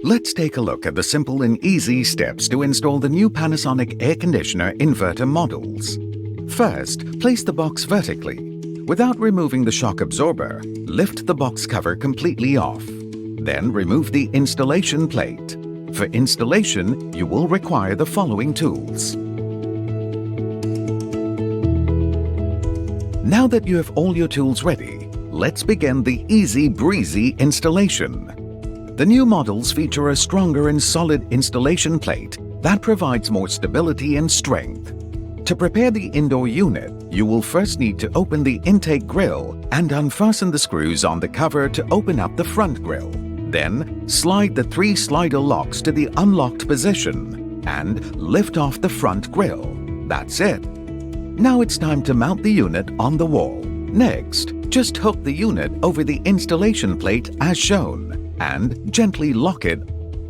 Let's take a look at the simple and easy steps to install the new Panasonic air conditioner inverter models. First, place the box vertically. Without removing the shock absorber, lift the box cover completely off. Then remove the installation plate. For installation, you will require the following tools. Now that you have all your tools ready, let's begin the easy breezy installation. The new models feature a stronger and solid installation plate that provides more stability and strength. To prepare the indoor unit, you will first need to open the intake grill and unfasten the screws on the cover to open up the front grill. Then, slide the 3 slider locks to the unlocked position and lift off the front grill. That's it. Now it's time to mount the unit on the wall. Next, just hook the unit over the installation plate as shown and gently lock it.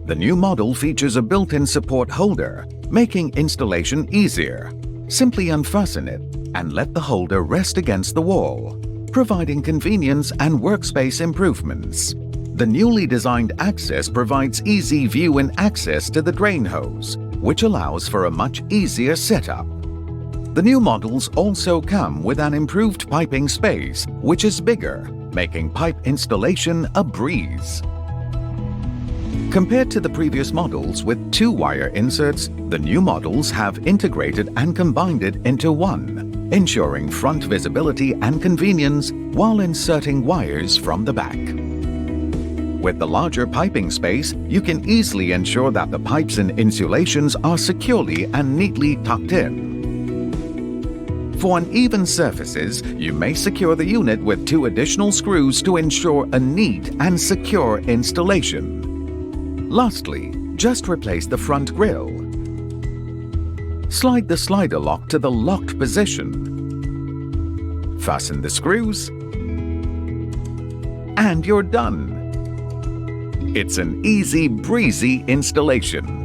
The new model features a built-in support holder, making installation easier. Simply unfasten it and let the holder rest against the wall, providing convenience and workspace improvements. The newly designed access provides easy view and access to the drain hose, which allows for a much easier setup. The new models also come with an improved piping space, which is bigger, making pipe installation a breeze. Compared to the previous models with 2 wire inserts, the new models have integrated and combined it into one, ensuring front visibility and convenience while inserting wires from the back. With the larger piping space, you can easily ensure that the pipes and insulations are securely and neatly tucked in. For uneven surfaces, you may secure the unit with 2 additional screws to ensure a neat and secure installation. Lastly, just replace the front grille. Slide the slider lock to the locked position. Fasten the screws. And you're done. It's an easy breezy installation.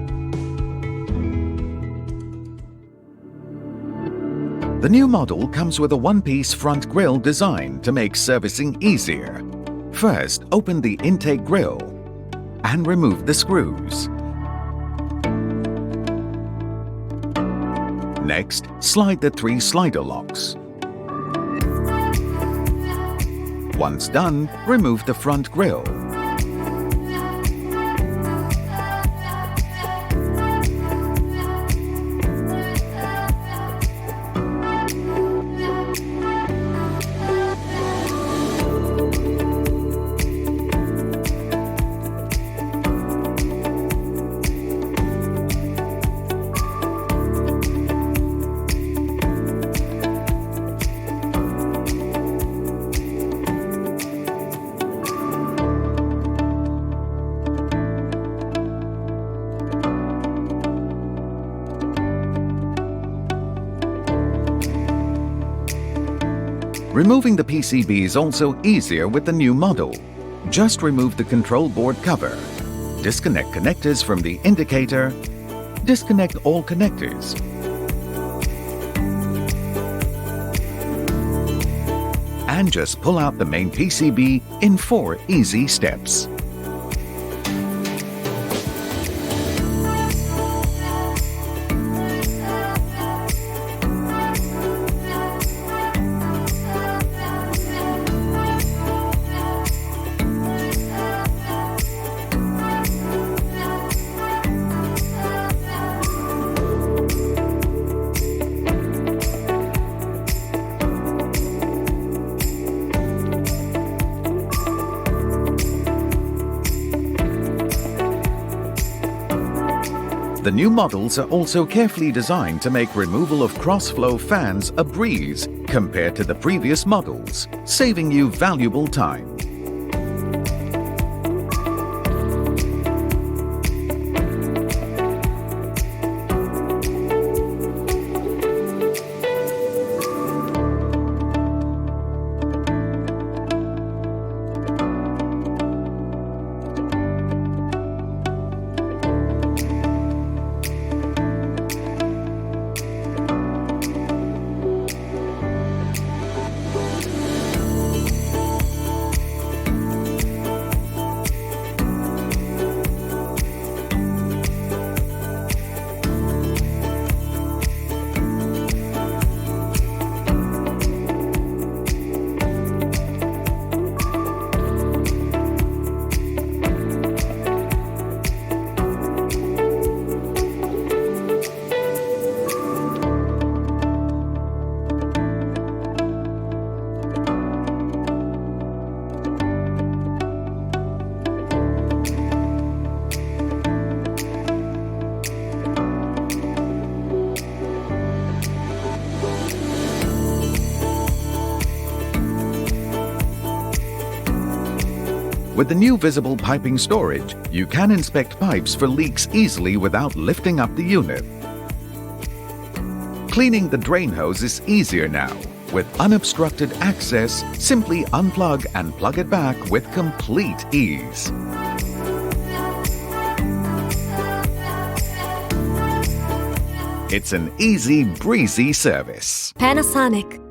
The new model comes with a one-piece front grille design to make servicing easier. First, open the intake grille and remove the screws. Next, slide the 3 slider locks. Once done, remove the front grille. Removing the PCB is also easier with the new model. Just remove the control board cover. Disconnect connectors from the indicator. Disconnect all connectors. And just pull out the main PCB in 4 easy steps. The new models are also carefully designed to make removal of cross-flow fans a breeze compared to the previous models, saving you valuable time. With the new visible piping storage, you can inspect pipes for leaks easily without lifting up the unit. Cleaning the drain hose is easier now. With unobstructed access, simply unplug and plug it back with complete ease. It's an easy, breezy service. Panasonic.